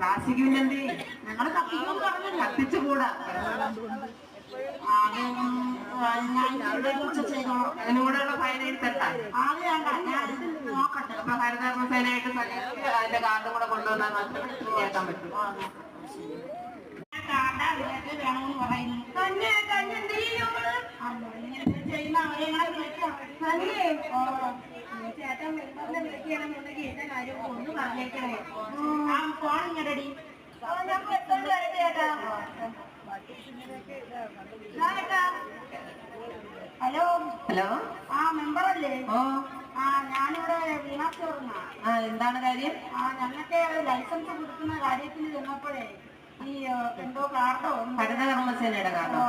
കാശിക്ക് പിന്നെ എന്ത് ഞങ്ങള് കത്തിക്കും പറഞ്ഞു കത്തിച്ചുകൂടാ അതിനൂടെയുള്ള ഫൈൻ എടുത്തിട്ടാ അത് വേണ്ട ഞാൻ നോക്കട്ടെ. അപ്പൊ ഹരിതകർമ്മസേനയായിട്ട് അതിന്റെ കാർഡും കൂടെ കൊണ്ടുവന്നാൽ മാത്രമേ കേൾക്കാൻ പറ്റൂ. വേണമെന്ന് പറയുന്നു തന്നെ ചെയ്യുന്ന ചേട്ടൻ വിളിക്കുകയാണെന്നുണ്ടെങ്കിൽ എന്റെ കാര്യം ഒന്ന് പറഞ്ഞേക്കണേ. ആ ഫോൺ ഇങ്ങടടി ചേട്ടാ. ഹലോ ഹലോ ആ മെമ്പറല്ലേ? ഓ ആ ഞാനിവിടെ വീണാക്ഷി പറഞ്ഞാ. എന്താണ് കാര്യം? ഞങ്ങൾക്ക് ലൈസൻസ് കൊടുക്കുന്ന കാര്യത്തിൽ ചെന്നപ്പോഴേ ഈ എന്തോ കാർഡോ ഹരിതകർമ്മസേനയുടെ കാർഡോ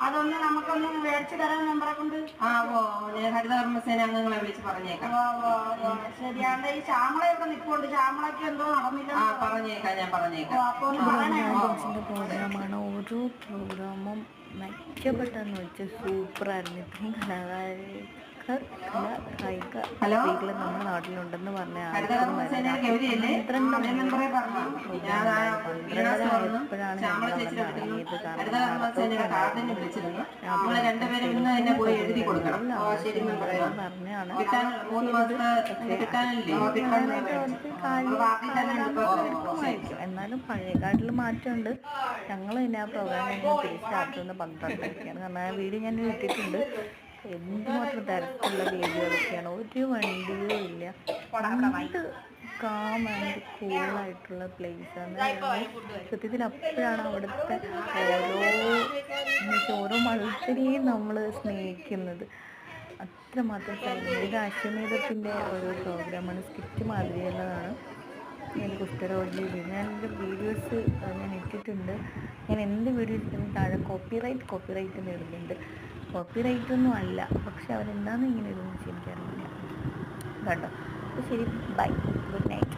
അതൊന്ന് നമുക്കൊന്ന് മേടിച്ചു തരാൻ മെമ്പറെ കൊണ്ട്. ഹരിതകർമ്മസേന അംഗങ്ങളെ വിളിച്ച് പറഞ്ഞേക്കാം. ശരിയാണ്. ഈ ശ്യാമള ഇവിടെ നിൽപ്പുണ്ട്. ശ്യാമളയ്ക്ക് എന്തോ നടന്നില്ല. പറഞ്ഞേക്കാം ഞാൻ പറഞ്ഞേക്കാം. അപ്പൊ ഒന്ന് പറയണേ. പ്രോഗ്രാമാണ്. ഓരോ പ്രോഗ്രാമും മെച്ചപ്പെട്ടെന്ന് വെച്ചാൽ സൂപ്പറായിരുന്നു. ഇത്രയും സ്ത്രീകൾ നമ്മുടെ നാട്ടിലുണ്ടെന്ന് പറഞ്ഞ എപ്പോഴാണ് എന്നാലും പഴയകാട്ടിൽ മാറ്റമുണ്ട്. ഞങ്ങൾ പിന്നെ ആ പ്രോഗ്രാം സ്റ്റാർട്ട് 12:30 കാരണം വീഡിയോ ഞാൻ ഇട്ടിട്ടുണ്ട്. എന്തുമാത്രം തിരക്കുള്ള വീഡിയോകളൊക്കെയാണ്. ഒരു വണ്ടിയോ ഇല്ല. എന്ത് കാം ആൻഡ് കൂളായിട്ടുള്ള പ്ലേസാണ്. സത്യത്തിൽ അപ്പോഴാണ് അവിടുത്തെ ഓരോ മത്സരെയും നമ്മൾ സ്നേഹിക്കുന്നത്. അത്രമാത്രം ഇത് അശ്വമേധത്തിൻ്റെ ഒരു പ്രോഗ്രാമാണ്. സ്കിറ്റ് മാതിരിയുള്ളതാണ്. ഞാൻ കുഷ്ഠരോഗി ഞാൻ എൻ്റെ വീഡിയോസ് ഞാൻ ഇട്ടിട്ടുണ്ട്. ഞാൻ എന്ത് വീഡിയോസ് താഴെ കോപ്പിറൈറ്റ് നേടുന്നുണ്ട്. കോപ്പിറൈറ്റ് ഒന്നും അല്ല, പക്ഷെ അവരെന്താണെന്ന് ഇങ്ങനെ ഇടുന്നു എനിക്കറിയില്ല കേട്ടോ. അപ്പോൾ ശരി, ബൈ, ഗുഡ് നൈറ്റ്.